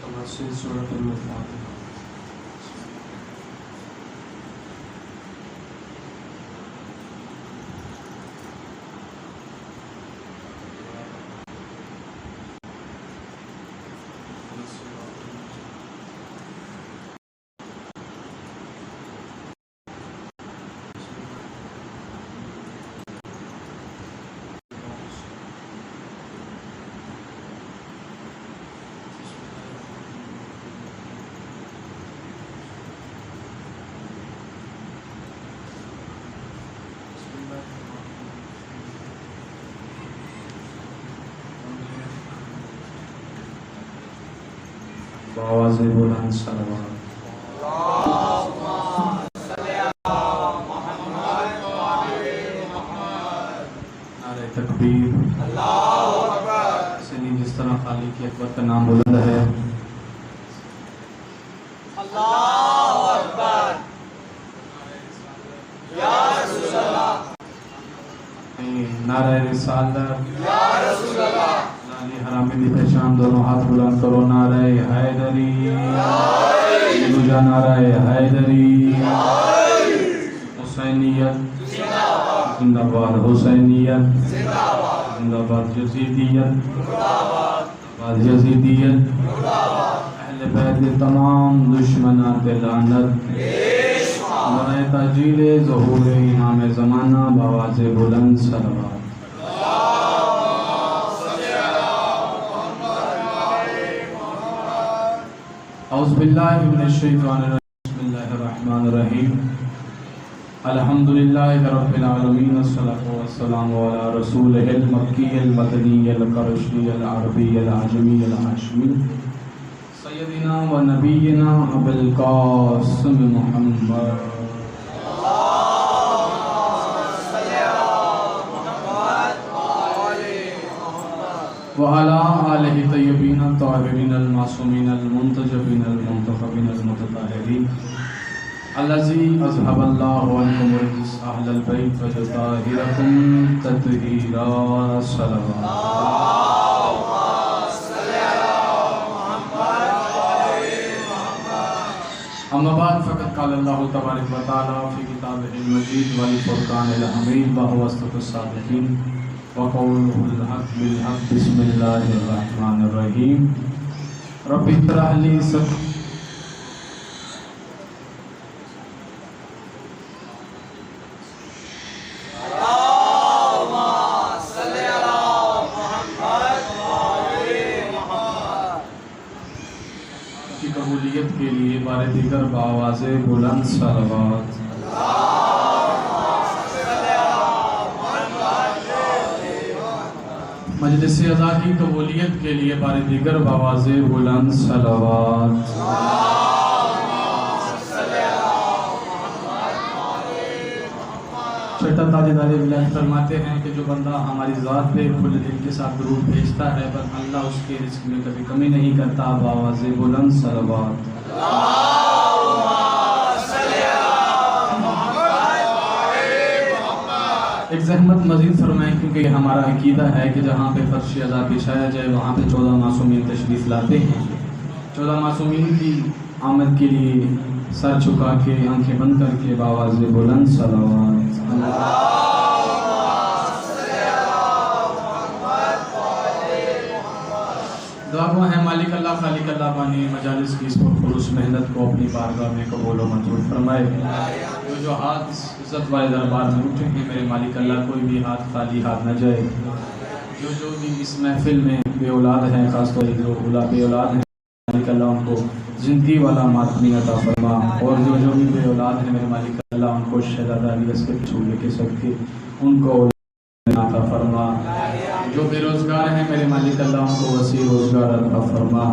تفسیر سورۃ الفاتحہ۔ آواز بلند صلوات۔ نعرہ تکبیر، سنی جس طرح خالق کی اکبر کا نام بلند ہے۔ اللہ اکبر، یا رسول اللہ، نعرہ رسالت، یا رسول اللہ، علی حرامی دی پہچان، دونوں ہاتھ بلند کرو۔ نعرہ حیدری، دوجا نعرہ حیدری، حسینیت زندہ باد، حسینیت زندہ باد، یزیدیت بعد یزیدیت، اہل بیت کے تمام دشمنان تے لعنت، برائے تاجیل ظہور امام زمانہ بآواز بلند صلوات۔ اعوذ باللہ من الشیطان الرجیم، بسم اللہ الرحمن الرحیم، الحمدللہ رب العالمین، والصلاة والسلام علی رسولہ المکی المدنی القرشی العربی العجمی الہاشمی سیدنا و نبینا ابو القاسم محمد وعلى آلہ طیبین الطاہرین المعصومین المنتجبین المنتخبین المتطہرین الذی اذهب اللہ عنکم الرجس اہل البیت وطہرکم تطہیرا صلوات۔ اما بعد فقد قال اللہ تبارک و تعالی فی کتابہ المجید والفرقان الحمید وهو اصدق الصادقین وقوله الحق بالحق بسم اللہ الرحمن الرحیم رب اشرح لی صدری کی قبولیت کے لیے بار دیگر بآواز بلند صلوات۔ مجلس اعزا کی قبولیت کے لیے بار دیگر بآواز بلند صلوات۔ چھٹا تاجدار ولایت فرماتے ہیں کہ جو بندہ ہماری ذات پہ کھلے دل کے ساتھ درود بھیجتا ہے بس اللہ اس کے رزق میں کبھی کمی نہیں کرتا۔ بآواز بلند صلوات۔ ایک زحمت مزید فرمائیں کیونکہ یہ ہمارا عقیدہ ہے کہ جہاں پہ فرش عزا بچھایا جائے وہاں پہ 14 معصومین تشریف لاتے ہیں۔ 14 معصومین کی آمد کے لیے سر چھکا کے آنکھیں بند کر کے بآواز بلند صلوات۔ دعا گو ہے مالک اللہ خالق اللہ بانی مجالس کی اس پرخلوص محنت کو اپنی بارگاہ میں قبول و منظور فرمائے۔ جو ہاتھ عزت والے دربار میں اٹھے ہیں میرے مالک اللہ کوئی بھی ہاتھ خالی ہاتھ نہ جائے۔ جو بھی اس محفل میں بے اولاد ہیں، خاص طور جو بے اولاد ہیں مالک اللہ ان کو زندگی والا ماتمی عطا فرما، اور جو بھی بے اولاد ہیں میرے مالک اللہ ان کو شہزادہ علی اصغر کے چھولے کے صدقے ان کو عطا فرما۔ جو بے روزگار ہیں میرے مالک اللہ ان کو وسیع روزگار عطا فرما۔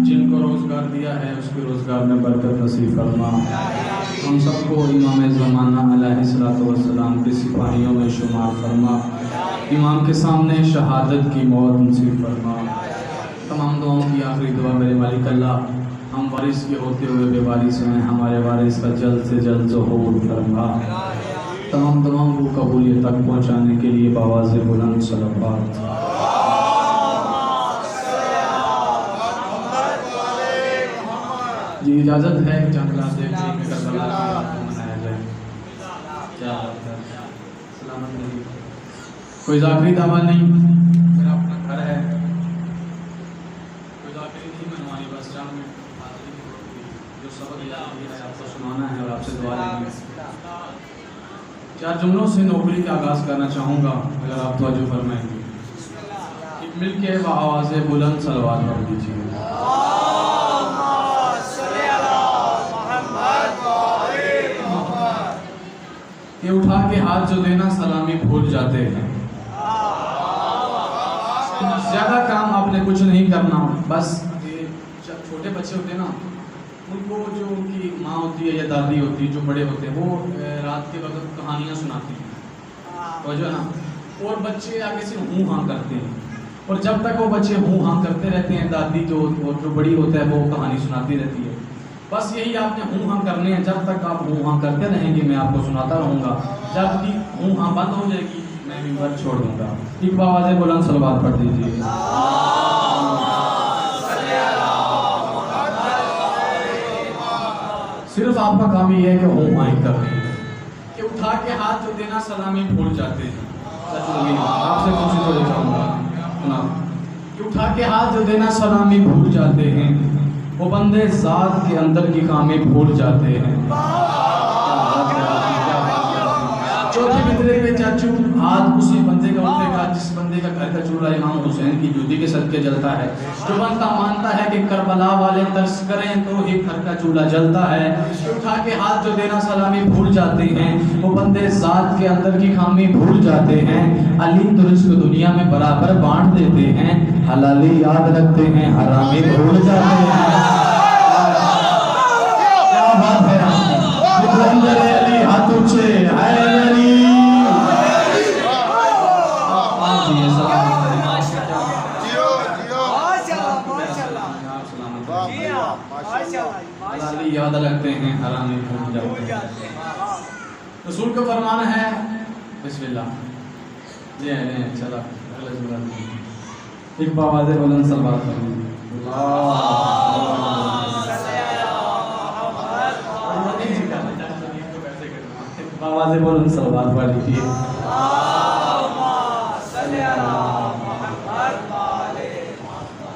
جن کو روزگار دیا ہے اس کے روزگار میں برکت نصیب فرما۔ ہم سب کو امام زمانہ علیہ الصلوۃ والسلام کے سپاہیوں میں شمار فرما۔ امام کے سامنے شہادت کی موت نصیب فرما۔ تمام دعاؤں کی آخری دعا میرے مالک اللہ ہم وارث کے ہوتے ہوئے بے وارث ہیں، ہمارے وارث کا جلد سے جلد ظہور فرما۔ تمام دعاؤں کو قبولیت تک پہنچانے کے لیے بآواز بلند صلوات۔ جی اجازت ہے کہ چند کلاس دیکھ کے کربلا کی رات کو منایا جائے. کیا بات ہے, سلامت نہیں, کوئی ذاکری دعویٰ نہیں, میرا اپنا گھر ہے, کوئی ذاکری نہیں منوانی, بس جان میں جو سبق الہی ہے آپ کو سنانا ہے اور آپ سے دعا لیں گے. 4 جملوں سے نوکری کا آغاز کرنا چاہوں گا, اگر آپ توجہ فرمائیں گے. ایک مل کے بآواز بلند صلوات پڑھ دیجیے. کہ اٹھا کے ہاتھ جو دینا سلامی بھول جاتے ہیں. زیادہ کام آپ نے کچھ نہیں کرنا, بس جب چھوٹے بچے ہوتے ہیں نا, ان کو جو ان کی ماں ہوتی ہے یا دادی ہوتی ہے, جو بڑے ہوتے ہیں, وہ رات کے وقت کہانیاں سناتی ہیں, توجہ نا, اور بچے آگے سے ہوں ہاں کرتے ہیں, اور جب تک وہ بچے ہوں ہاں کرتے رہتے ہیں, دادی جو بڑی ہوتا ہے وہ کہانی سناتی رہتی ہے. بس یہی آپ نے ہوں ہاں کرنے ہیں, جب تک آپ ہوں ہاں کرتے رہیں گے میں آپ کو سناتا رہوں گا. جب بھی ہوں ہاں بند ہو جائے گی میں ممبر چھوڑ دوں گا. ایک بآواز بلند صلوات پڑھ دیجیے. صرف آپ کا کام یہ ہے کہ ہوں ہاں کر رہے ہیں, کہ اٹھا کے ہاتھ جو دینا سلامی بھول جاتے ہیں. آپ سے کچھ تو چاہوں گا کہ اٹھا کے ہاتھ جو دینا سلامی بھول جاتے ہیں, وہ بندے ذات کے اندر کی کامیں بھول جاتے ہیں. چوتھے مترے پہ چاچو ہاتھ اسی بندے کا اٹھے گا جس بندے کا گھر کا چولہا امام حسین کی جوتی کے صدقے جلتا ہے. جو بندہ مانتا ہے کہ کربلا والے ترس کریں تو ہی گھر کا چولہا جلتا ہے. اٹھا کے ہاتھ جو دینا سلامی بھول جاتے ہیں, وہ بندے ذات کے اندر کی خامی بھول جاتے ہیں. علی تو رزق دنیا میں برابر بانٹ دیتے ہیں, حلالی یاد رکھتے ہیں, حرامی بھول جاتے ہیں. کیا بات ہے, علی ہاتھ اونچے, یاد رکھتے ہیں, حرامی بھول جاتے ہیں. رسول کا فرمان ہے, بسم اللہ جی چلا ایک بآواز بلند صلوات پڑھیں. آواز بلند صلوات پڑھ لیجیے.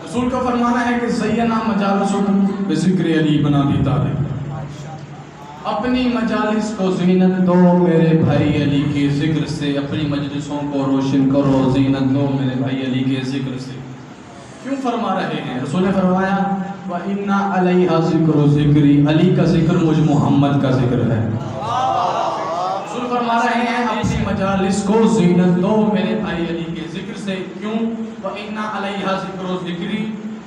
رسول کا فرمانا ہے کہ زینا مجالسکم بذکر علی بن ابی طالب, اپنی مجالس کو زینت دو میرے بھائی علی کے ذکر سے, اپنی مجلسوں کو روشن کرو, زینت دو میرے بھائی علی کے ذکر سے. کیوں فرما رہے ہیں؟ رسول نے فرمایا وَإِنَّ عَلَيْهَا ذِكْرُ ذِكْرِ, علی کا ذکر مجھ محمد کا ذکر ہے. رسول فرما رہے ہیں اپنی مجالس کو زینت دو میرے بھائی علی کے ذکر سے. کیوں؟ وَإِنَّ عَلَيْهَا ذِكْرُ ذِكْرِ,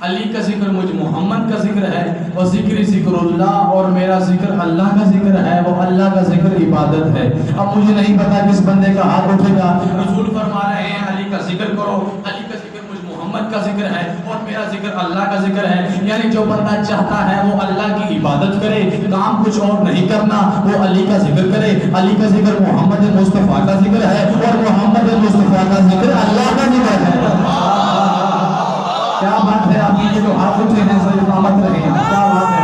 علی کا ذکر مجھ محمد کا ذکر ہے. اور ذکر ذکر اللہ, اور میرا ذکر اللہ کا ذکر ہے. وہ اللہ کا ذکر عبادت ہے. اب مجھے نہیں پتا کس بندے کا ہاتھ اٹھے گا. رسول فرما رہے ہیں علی کا ذکر کرو, علی کا ذکر مجھ محمد کا ذکر ہے, اور میرا ذکر اللہ کا ذکر ہے. یعنی جو بندہ چاہتا ہے وہ اللہ کی عبادت کرے, کام کچھ اور نہیں کرنا, وہ علی کا ذکر کرے. علی کا ذکر محمد مصطفیٰ کا ذکر ہے, اور محمد مصطفیٰ کا ذکر اللہ کا ذکر ہے. کیا بات ہے, آپ کے جو ہاتھ اٹھے ہیں صحیح سلامت رہے ہیں. کیا بات ہے,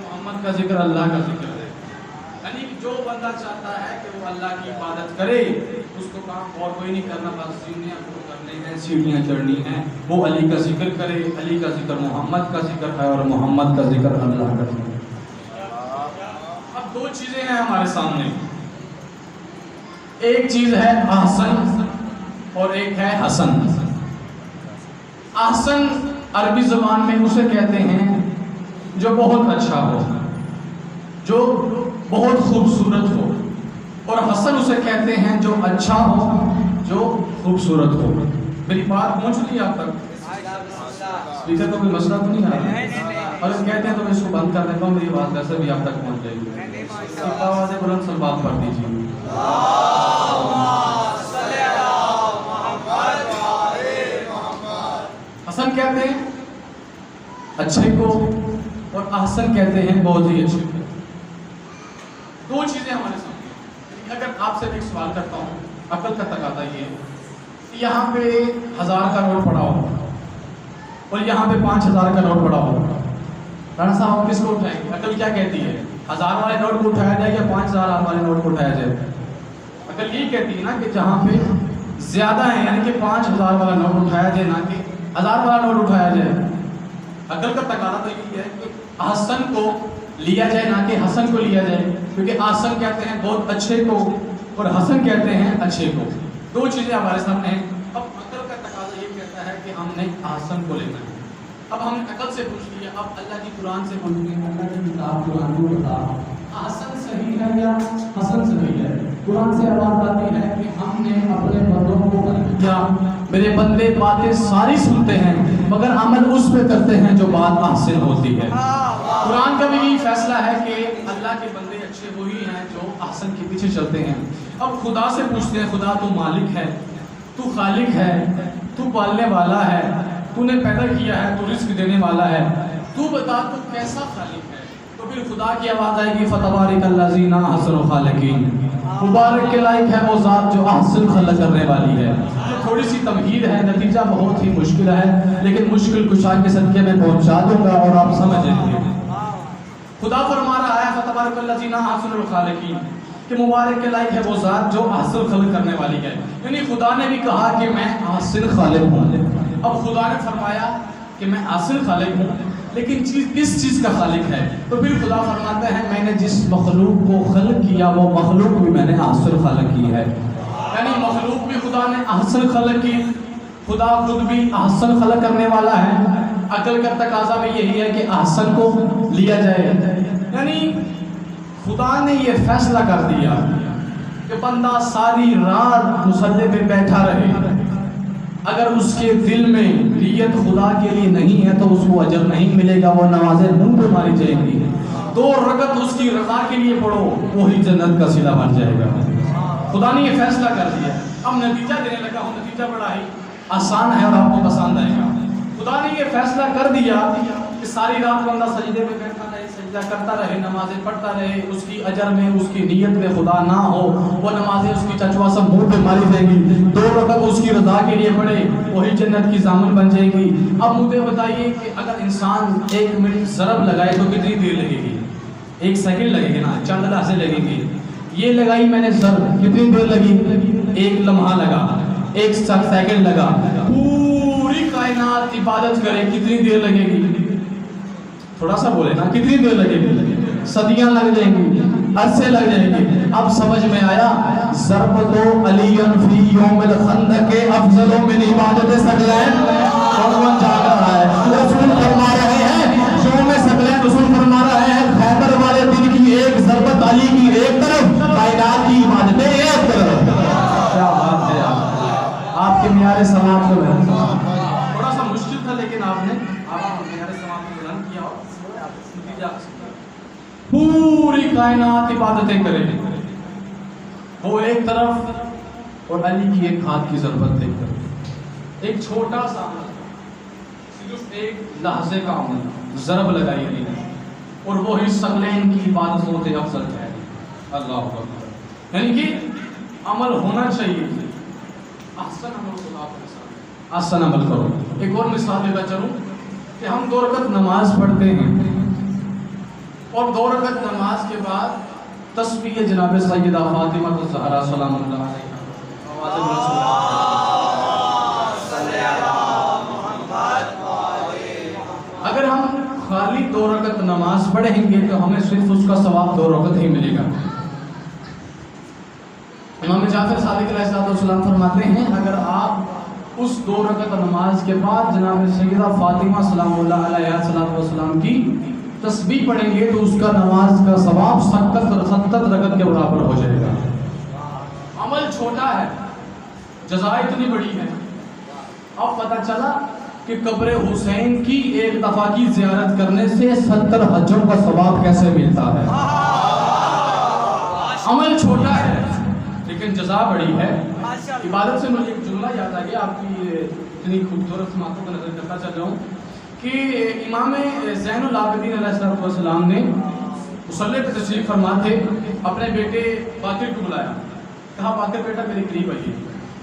محمد کا ذکر اللہ کا ذکر ہے. یعنی جو بندہ چاہتا ہے کہ وہ اللہ کی عبادت کرے, اس کو کام اور کوئی نہیں کرنا, بس سیڑھیاں کرنے ہیں, سیڑھیاں چڑھنی ہیں, وہ علی کا ذکر کرے. علی کا ذکر محمد کا ذکر ہے, اور محمد کا ذکر اللہ کا ذکر ہے. اب 2 چیزیں ہیں ہمارے سامنے, ایک چیز ہے احسن اور ایک ہے حسن. احسن عربی زبان میں اسے کہتے ہیں جو بہت اچھا ہو, جو بہت خوبصورت ہو, اور حسن اسے کہتے ہیں جو اچھا ہو, جو خوبصورت ہو. میری بات پہنچ رہی ہے آپ تک؟ اسپیکر کو کوئی مسئلہ تو نہیں آ رہا؟ اور کہتے ہیں تو میں اس کو بند کر دیتا ہوں, میری آواز ویسے بھی آپ تک پہنچ جائے گی. آواز بلند صلوات پڑھ دیجیے. حسن کہتے ہیں اچھے کو, اور احسن کہتے ہیں بہت ہی اچھے کو. 2 چیزیں ہمارے سامنے. اگر آپ سے ایک سوال کرتا ہوں, عقل کا تقاضا یہ ہے, یہاں پہ 1000 کا نوٹ پڑا ہو اور یہاں پہ 5000 کا نوٹ پڑا ہو، رانا صاحب آپ کس کو اٹھائیں گے؟ عقل کیا کہتی ہے؟ 1000 والے نوٹ کو اٹھایا جائے یا 5000 والے نوٹ کو اٹھایا جائے؟ عقل یہی کہتی ہے نا کہ جہاں پہ زیادہ ہے یعنی کہ 5000 والا نوٹ اٹھایا جائے نہ کہ 1000 والا نوٹ اٹھایا جائے۔ عقل کا تقاضا تو یہی ہے کہ احسن کو لیا جائے نہ کہ حسن کو لیا جائے، کیونکہ احسن کہتے ہیں بہت اچھے کو اور حسن کہتے ہیں اچھے کو، دو چیزیں ہمارے سامنے ہیں۔ اب عقل کا تقاضا یہ کہتا ہے کہ ہم نے احسن کو لینا ہے۔ اب ہم نے عقل سے پوچھ لیا، اب اللہ کی قرآن سے پوچھ لیا، اللہ کی کتاب قرآن کو بتا احسن صحیح ہے یا حسن صحیح ہے؟ قرآن سے آواز آتی ہے کہ ہم نے اپنے بندوں کو کیا میرے بندے باتیں ساری سنتے ہیں مگر عمل اس پہ کرتے ہیں جو بات احسن ہوتی ہے۔ قرآن کا بھی یہی فیصلہ ہے کہ اللہ کے بندے اچھے وہی ہیں جو احسن کے پیچھے چلتے ہیں۔ اب خدا سے پوچھتے ہیں، خدا تو مالک ہے، تو خالق ہے، تو پالنے والا ہے، تو نے پیدا کیا ہے، تو رزق دینے والا ہے، تو بتا تو کیسا خالق ہے؟ تو پھر خدا کی آواز آئے گی فتبارک الذی احسن الخالقین، مبارک کے لائق ہے وہ ذات جو احسن خلق کرنے والی ہے۔ یہ تھوڑی سی تمہید ہے، نتیجہ بہت ہی مشکل ہے لیکن مشکل کشا کے صدقے میں پہنچا دوں گا اور آپ سمجھ لیں گے۔ خدا فرما رہا ہے فتبارک الذی احسن الخالقین کہ مبارک کے لائق ہے وہ ذات جو احسن خلق کرنے والی ہے، یعنی خدا نے بھی کہا کہ میں احسن خالق ہوں۔ اب خدا نے فرمایا کہ میں احسن خالق ہوں لیکن کس چیز کا خالق ہے؟ تو پھر خدا فرماتا ہے میں نے جس مخلوق کو خلق کیا وہ مخلوق بھی میں نے احسن خلق کی ہے، یعنی مخلوق بھی خدا نے احسن خلق کی، خدا خود بھی احسن خلق کرنے والا ہے۔ عقل کا تقاضا بھی یہی ہے کہ احسن کو لیا جائے، یعنی خدا نے یہ فیصلہ کر دیا کہ بندہ ساری رات مصلی پہ بیٹھا رہے، اگر اس کے دل میں نیت خدا کے لیے نہیں ہے تو اس کو اجر نہیں ملے گا، وہ نمازیں منہ پہ ماری جائیں گی۔ 2 رکعت اس کی رضا کے لیے پڑھو وہی جنت کا صلہ بن جائے گا۔ خدا نے یہ فیصلہ کر دیا۔ اب نتیجہ دینے لگا ہوں، نتیجہ بڑا ہی آسان ہے اور آپ کو پسند آئے گا۔ خدا نے یہ فیصلہ کر دیا کہ ساری رات بندہ سجدے میں بیٹھا رہے، سجدہ کرتا رہے، نمازیں پڑھتا رہے، اس کی اجر میں اس کی نیت میں خدا نہ ہو، وہ نمازیں اس کی چچوا سب منہ پہ ماری جائیں گی۔ 2 رکعت اس کی رضا کے لیے پڑھے وہی جنت کی ضامن بن جائے گی۔ اب مجھے بتائیے کہ اگر انسان 1 منٹ ضرب لگائے تو کتنی دیر لگے گی؟ 1 سیکنڈ لگے گی نا، چند لحظے لگیں گے۔ یہ لگائی میں نے ضرب، کتنی دیر لگی؟ 1 لمحہ لگا، 1 سیکنڈ لگا۔ پوری کائنات عبادت کرے کتنی دیر لگے گی؟ تھوڑا سا بولے نا، کتنی دیر لگے گی؟ صدیاں لگ جائیں گی، عرصے لگ جائیں گے۔ اب سمجھ میں آیا؟ ضربت علی فی یوم الخندق افضل من عبادت ثقلین۔ کون جاگ رہا ہے؟ رسول فرما رہے ہیں یوم ثقلین، رسول فرما رہے ہیں خیبر والے دن کی 1 ضربت علی کی ایک طرف، کائنات کی عبادتیں ایک طرف۔ کیا بات ہے آپ کے معیار سماعت کو بلند، تھوڑا سا مشکل تھا لیکن آپ نے معیار سماعت کو بلند کیا اور نتیجہ پوری کائنات عبادتیں کرے، وہ ایک طرف اور علی کی 1 ہاتھ کی ضربت ایک طرف۔ ایک چھوٹا سا عمل، صرف 1 لحظے کا عمل، ضرب لگائی علی نے، اور وہی ثقلین کی عبادتوں سے افضل ہے۔ اللہ اکبر، یعنی کہ عمل ہونا چاہیے، احسن عمل خدا کے ساتھ احسن عمل کرو۔ ایک اور مثال دیتا چلوں کہ ہم 2 رکعت نماز پڑھتے ہیں اور 2 رکعت نماز کے بعد تسبیح جناب سیدہ فاطمہ الزہرا سلام اللہ علیہا، اگر ہم خالی 2 رکعت نماز پڑھیں گے تو ہمیں صرف اس کا ثواب 2 رکعت ہی ملے گا۔ امام جعفر صادق علیہ السلام فرماتے ہیں اگر آپ اس 2 رکعت نماز کے بعد جناب سیدہ فاطمہ سلام اللہ علیہ السلام کی تسبیح پڑھیں گے تو اس کا نماز کا ثواب 70 رکعت کے برابر ہو جائے گا۔ عمل چھوٹا ہے، جزا اتنی بڑی ہے۔ اب پتہ چلا کہ قبر حسین کی 1 دفعہ کی زیارت کرنے سے 70 حجوں کا ثواب کیسے ملتا ہے۔ عمل چھوٹا ہے لیکن جزا بڑی ہے۔ عبادت سے مجھے ایک جملہ یاد آ گیا، آپ کی اتنی خوبصورت سماعتوں کو نظر کرتا چل رہا ہوں کہ امام زین العابدین علیہ السلام نے مصلی پہ تشریف فرما تھے، اپنے بیٹے باقر کو بلایا، کہا باقر بیٹا میرے قریب آئیے۔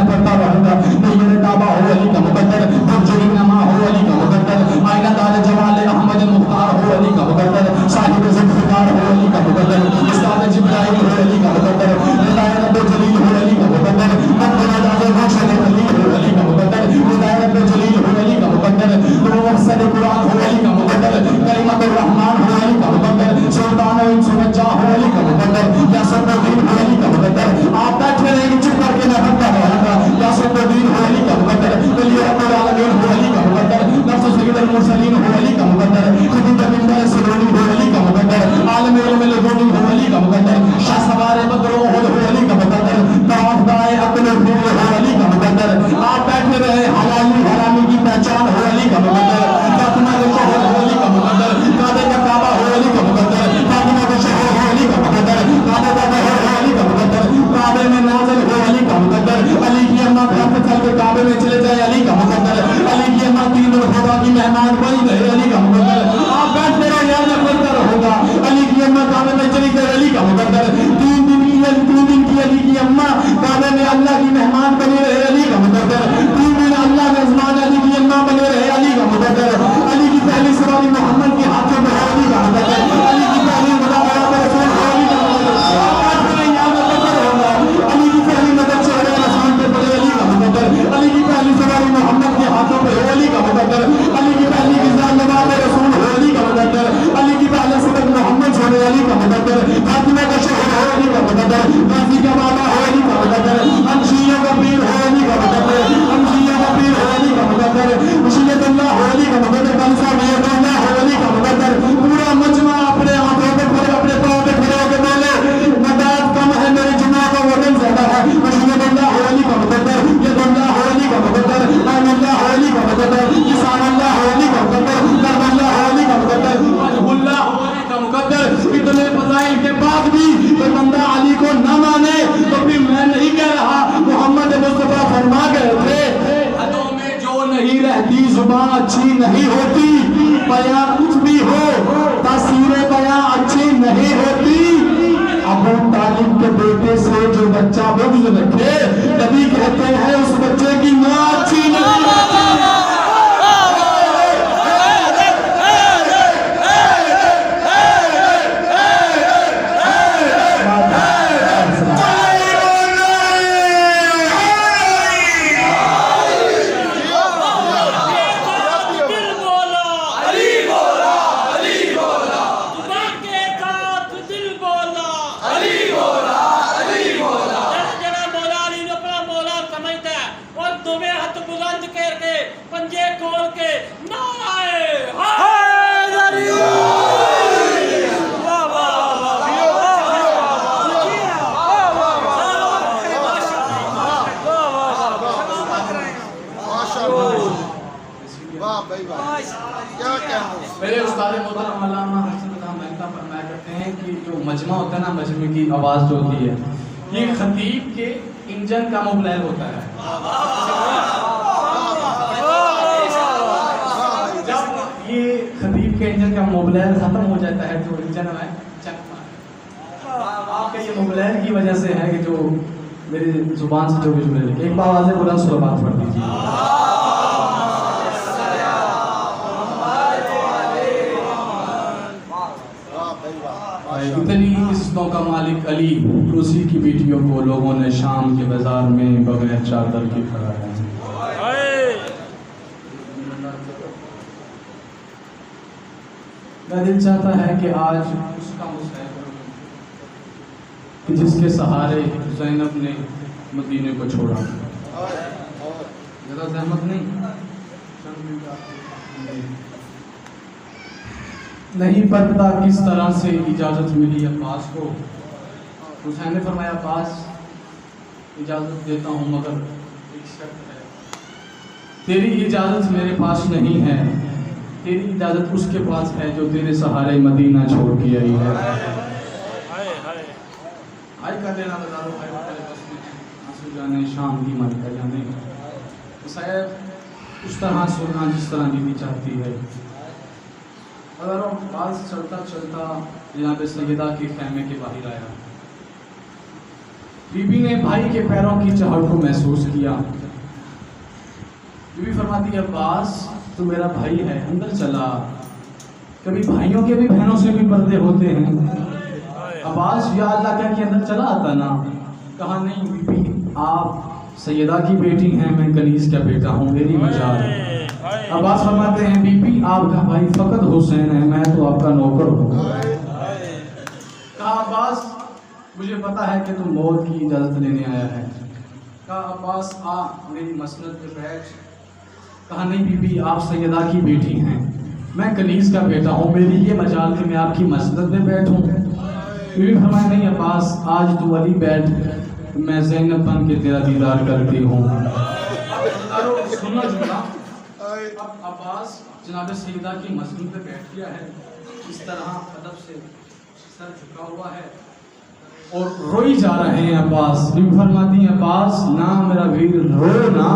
میں پڑھتا رہوں گا. مسجد کعبہ ہو علی کا مقدر, برج نما ہو علی کا مقدر, آئینہ دار جمال احمد مختار ہو علی کا مقدر, صاحب ذوالفقار ہو علی کا مقدر, استاد جبرائیل ہو علی کا مقدر, رضائے رب جلیل ہو علی کا مقدر, مقبول اعظم روشن علی ہو علی کا مقدر, رضائے رب جلیل ہو علی کا مقدر, تو مقصد قرآن ہو علی کا مقدر, کلمت الرحمن ہو علی کا مقدر, سلطان و انسمجا ہو علی کا مقدر, یا سب الدین ہو علی کا مقدر. آپ بیٹھے رہیں گے چپ کر کے میں پڑھتا رہوں گا. یا سب الدین ہو علی کا مقدر, ولی رب العالمین ہو علی کا مقدر, نفس سید المرسلین ہو علی کا مقدر, خدیجہ بنت سلونی ہو علی کا مقدر, عالم علم لدنی ہو علی کا مقدر, شاہ سوار بدر و احد ہو علی کا مقدر, طواف دائے عقل و فیل ہو علی کا مقدر. آپ بیٹھے رہے حلالی حرامی کی پہچان ہو علی کا مقدر, فاطمہ کے شوہر ہو علی کا مقدر, کعبے کا کعبہ ہو علی کا مقدر, فاطمہ کے شوہر ہو علی کا مقدر, کعبے کا بہر ہو علی کا مقدر, کعبے میں نازل ہو علی کا مقدر, علی کی اماں گھر سے چل کے کعبے میں چلے جائے علی کا مقدر, علی کی اماں تین الہدا کی مہمان بنی رہے علی کا مقدر. آپ بیٹھتے رہے یاد میں پڑھتا رہوں گا. علی کی اماں کعبے میں چلی گئی علی کا مقدر, 3 دن کی علی کی اماں کعبے میں اللہ کی مہمان بنی رہے علی کا مقدر, 3 دن اللہ میزبان علی کی اماں بنے رہے علی کا مقدر. علی کی پہلی سواری محمد کے ہاتھوں میں علی کا مقدر, علی کی پہلی ملاقات رسول علی کا مقدر. آپ بیٹھتے رہے یاد میں پڑھتا رہوں گا. علی کی پہلی مدد چہرے رسول پہ پڑے علی کا مقدر, علی کی پہلی سواری محمد کے ہاتھوں پہ علی کا مقدر, علی کی پہلی غذا نواب رسول علی کا مقدر, علی کی پہلے صدق محمد چھوڑے علی کا مقدر, فاطمہ کا شوہر ہو علی کا مقدر, غازی کا بابا ہو علی کا مقدر, ہمشیوں کا پیر ہو علی کا مقدر, ہمشیوں کا پیر ہو علی کا مقدر, مشیت اللہ ہو علی کا مقدر, خالصہ میت اللہ ہو علی کا مقدر. پورا مجمع اپنے ہاتھوں پہ کھڑے اپنے پاؤں پہ کھڑے ہو کے بولے مدد کم ہے میرے جمعہ کا وزن زیادہ ہے. مشیت اللہ ہو علی کا مقدر, ید اللہ ہو علی کا مقدر, عین اللہ ہو علی کا مقدر, لسان اللہ ہو علی کا مقدر, قلب اللہ ہو علی کا مقدر, وجہ اللہ ہو علی کا مقدر. اتنے فضائل کے بعد بھی کوئی بندہ علی کو نہ مانے تو پھر میں نہیں کہہ رہا, محمد مصطفیٰ فرما گئے تھے حدوں میں جو نہیں رہتی زبان اچھی نہیں ہوتی, بیاں کچھ بھی ہو تاثیر بیاں اچھی نہیں ہوتی. ابو طالب کے بیٹے سے جو بچہ بغض رکھے نبی کہتے ہیں اس بچے کی ماں اچھی نہیں ہوتی. میرے استاد محترم علامہ حسن اللہ مہتا فرمایا کرتے ہیں کہ جو مجمع ہوتا ہے نا, مجمع کی آواز جو ہوتی ہے یہ خطیب کے انجن کا موبلائل ہوتا ہے. جب یہ خطیب کے انجن کا موبلائل ختم ہو جاتا ہے جو انجن ہے آپ کے یہ موبلائل کی وجہ سے ہے کہ جو میری زبان سے جو بھی جملے لکھے, ایک بار واضح بلند صلوات پڑھ دیجیے. اتنی قسطوں کا مالک علی, اسی کی بیٹیوں کو لوگوں نے شام کے بازار میں بغیر چادر کے کھڑایا. میرا دل چاہتا ہے کہ آج اس کا مظاہرہ کروں کہ جس کے سہارے زینب نے مدینے کو چھوڑا. زیادہ زحمت نہیں پتا کس طرح سے اجازت ملی عباس کو. حسین نے فرمایا عباس اجازت دیتا ہوں مگر ایک شرط ہے, تیری اجازت میرے پاس نہیں ہے, تیری اجازت اس کے پاس ہے جو تیرے سہارے مدینہ چھوڑ کے آئی ہے. آئی کر لینا بازاروں خیر کرے بس میں آنسو جانے شام کی مالکہ جانے. صاحب اس طرح سننا جس طرح بیوی چاہتی ہے. اگر بعض چلتا چلتا جناب سیدہ کے خیمے کے باہر آیا بی بی نے بھائی کے پیروں کی چہل کو محسوس کیا. بی بی فرماتی ہے عباس تو میرا بھائی ہے، اندر چلا. کبھی بھائیوں کے بھی بہنوں سے بھی پردے ہوتے ہیں. عباس یا اللہ کہہ کے اندر چلا آتا نا. کہا نہیں بی بی آپ سیدہ کی بیٹی ہیں، میں کنیز کا بیٹا ہوں، میری مجال. عباس فرماتے ہیں بی بی آپ کا بھائی فقط حسین ہے، میں تو آپ کا نوکر ہوں. کہا عباس مجھے پتا ہے کہ تم موت کی اجازت لینے آیا ہے. کہا عباس آ میری مسند پہ بیٹھ. کہا نہیں بی بی آپ سیدہ کی بیٹی ہیں، میں کنیز کا بیٹا ہوں، میری یہ مجال کہ میں آپ کی مسند پہ بیٹھوں. بی بی فرمایا نہیں عباس آج تو علی بیٹھ، میں زینب بن کے تیرا دیدار کرتی ہوں. سننا جملہ. اب عباس جناب سیدہ کی مسند پہ بیٹھ گیا ہے، اس طرح ادب سے سر جھکا ہوا ہے اور روئی جا رہے ہیں. عباس بی بی فرماتی ہیں عباس نہ میرا ویر رو نا،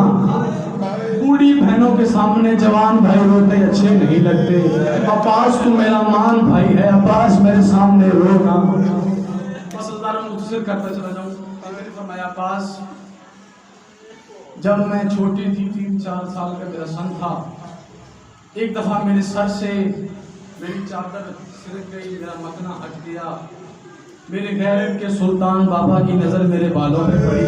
بوڑھی بہنوں کے سامنے جوان بھائی روتے اچھے نہیں لگتے. عباس تو میرا مان بھائی ہے، عباس میرے سامنے رو نا. بس اللہ مختصر کرتا چلا جاؤں. فرمایا عباس جب میں چھوٹی تھی 3-4 سال کا میرا سن تھا، ایک دفعہ میرے سر سے میری چادر سرک گئی، میرا مکنا ہٹ گیا. میرے غیرت کے سلطان بابا کی نظر میرے بالوں پہ پڑی.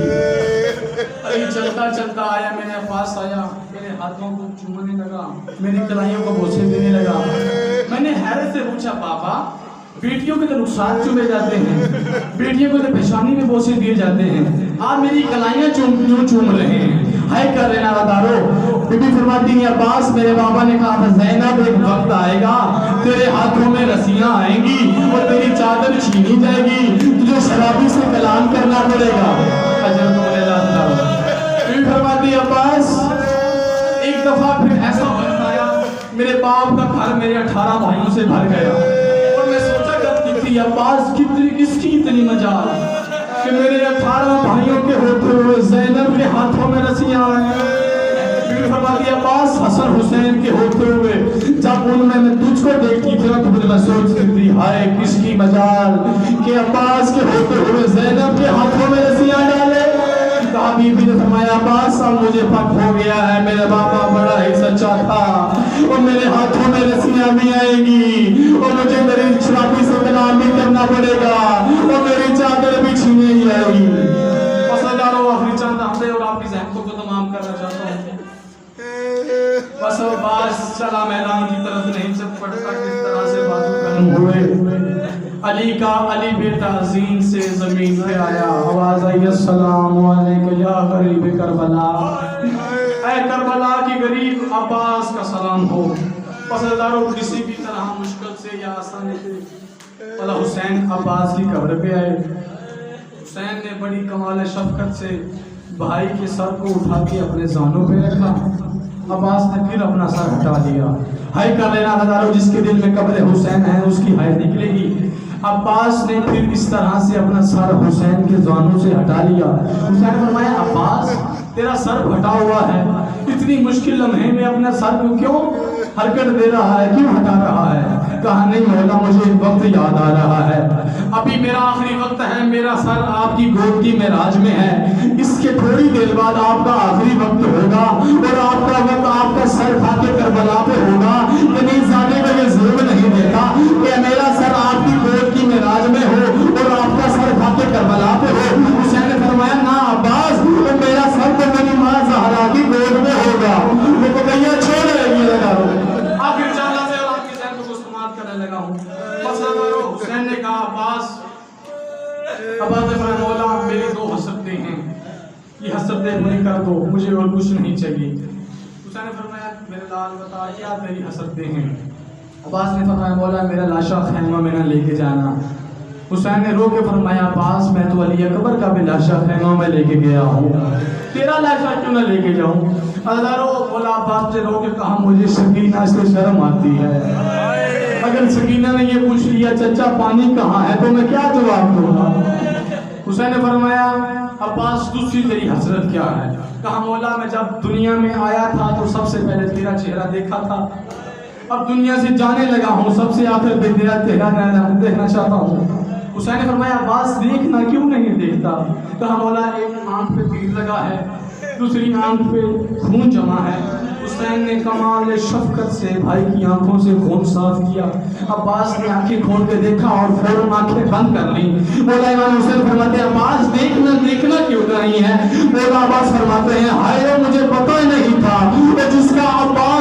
علی چلتا چلتا آیا، میں نے پاس آیا، میرے ہاتھوں کو چومنے لگا، میری کلائیوں کو بوسے دینے لگا. میں نے حیرت سے پوچھا بابا بیٹیوں کے تو رخسار چومے جاتے ہیں، بیٹیوں کو تو پیشانی میں بوسے دیے جاتے ہیں، آپ میری کلائیاں کیوں چوم رہے ہیں؟ ہائے کر رہے نارادارو. بی بی فرماتی ہیں عباس میرے بابا نے کہا تھا زینب ایک وقت آئے گا تیرے ہاتھوں میں رسیاں آئیں گی اور تیری چادر چھینی جائے گی، تجھے شرابی سے کلام کرنا پڑے گا. اجر تو لے لا. بی بی فرماتی ہیں عباس ایک دفعہ پھر ایسا وقت آیا میرے باپ کا گھر میرے 18 بھائیوں سے بھر گیا اور میں سوچا کرتی تھی عباس کس کی اتنی مجال کہ میرے 18 بھائیوں کے ہوتے ہوئے زینب کے ہاتھوں میں رسیاں آئیں. بی فرماتی ہے عباس حسن حسین کے ہوتے ہوئے جب ان میں تجھ کو دیکھتی تھی تو مجھے میں سوچتی تھی ہائے کس کی مجال کہ عباس کے ہوتے ہوئے زینب کے ہاتھوں میں رسیاں ڈالے. کہا بی بی نے فرمایا عباس اب مجھے پک ہو گیا ہے، میرے بابا بڑا ہی سچا تھا اور میرے ہاتھوں میں رسیاں بھی آئیں گی اور مجھے میری شرابی سے کلام بھی کرنا پڑے گا اور میری چادر بھی چھینے ہی آئے گی. مسئلہ آخری چاند ہفتے اور آپ کی ذہن کو تمام کرنا چاہتا ہوں. بس عباس چلا میدان کی طرف نہیں چل پڑتا کس طرح سے بازو کرم ہوئے. علی کا علی بیٹا زین سے زمین پہ آیا، آواز آئی السلام علیکم یا غریب کربلا. اے کربلا کی غریب عباس کا سلام ہو. پسنداروں کسی بھی طرح مشکل سے یا آسانی سے اللہ حسین عباس کی قبر پہ آئے. حسین نے بڑی کمال شفقت سے بھائی کے سر کو اٹھا کے اپنے زانوں پہ رکھا. عباس نے پھر اپنا سر ہٹا دیا. ہائے کر لینا ہزاروں جس کے دل میں قبر حسین ہے اس کی ہائے نکلے گی. عباس نے پھر اس طرح سے اپنا سر حسین کے زانوں سے ہٹا لیا. حسین فرمایا عباس تیرا سر پھٹا ہوا ہے، اتنی مشکل لمحے میں اپنا سر کو کیوں حرکت دے رہا ہے، کیوں ہٹا رہا ہے؟ کہا نہیں مولا مجھے ایک وقت یاد آ رہا ہے، ابھی میرا آخری وقت ہے، میرا سر آپ کی گود کی معراج میں ہے، اس کے تھوڑی دیر بعد آپ کا آخری وقت ہوگا اور آپ کا وقت آپ کا سر کھا کے کربلا پہ ہوگا. یعنی زانے کا یہ ظلم نہیں دیتا کہ میرا سر آپ کی گود کی معراج میں ہو اور آپ کا سر کھا کے کربلا پہ ہو. حسین نے فرمایا نہ عباس میرا سر تو میری ماں زہرا کی گود میں ہوگا. وہ بقیہ چھوڑ رہی ہے لگا رہو. آخر چاندہ سے اور آپ کی ذہن کو استعمال کرنے لگا ہوں. حسین نے کہا عباس نے فرمایا مولا میری 2 حسرتیں ہیں، یہ حسرتیں پوری کر دو، مجھے اور کچھ نہیں چاہیے. حسین نے فرمایا میرے لال بتا کیا تیری حسرتیں ہیں؟ عباس نے فرمایا مولا میرا لاشا خیمہ میں نہ لے کے جانا. حسین نے رو کے فرمایا عباس میں تو علی اکبر کا بھی لاشا خیمہ میں لے کے گیا ہوں، تیرا لاشا کیوں نہ لے کے جاؤں؟ ہزاروں بولا عباس سے رو کے کہا مجھے سکینہ سے شرم آتی ہے. اگر سکینہ نے یہ پوچھ لیا چچا پانی کہاں ہے تو میں کیا جواب دوں گا؟ حسین نے فرمایا عباس دوسری تیری حسرت کیا ہے؟ کہا مولا میں جب دنیا میں آیا تھا تو سب سے پہلے تیرا چہرہ دیکھا تھا، اب دنیا سے جانے لگا ہوں سب سے آخر پہ تیرا چہرہ دیکھنا چاہتا ہوں. حسین نے فرمایا عباس دیکھنا کیوں نہیں دیکھتا؟ کہا مولا ایک آنکھ پہ تیر لگا ہے، دوسری آنکھ پہ خون جمع ہے۔ حسین نے کمال شفقت سے بھائی کی آنکھوں سے خون صاف کیا۔ عباس نے آنکھیں کھول کے دیکھا اور فوراً آنکھیں بند کر لی۔ مولا امام حسین فرماتے ہیں عباس دیکھنا کیوں نہیں ہے؟ مولا عباس فرماتے ہیں ہائے مجھے پتہ ہی نہیں تھا کہ جس کا عباس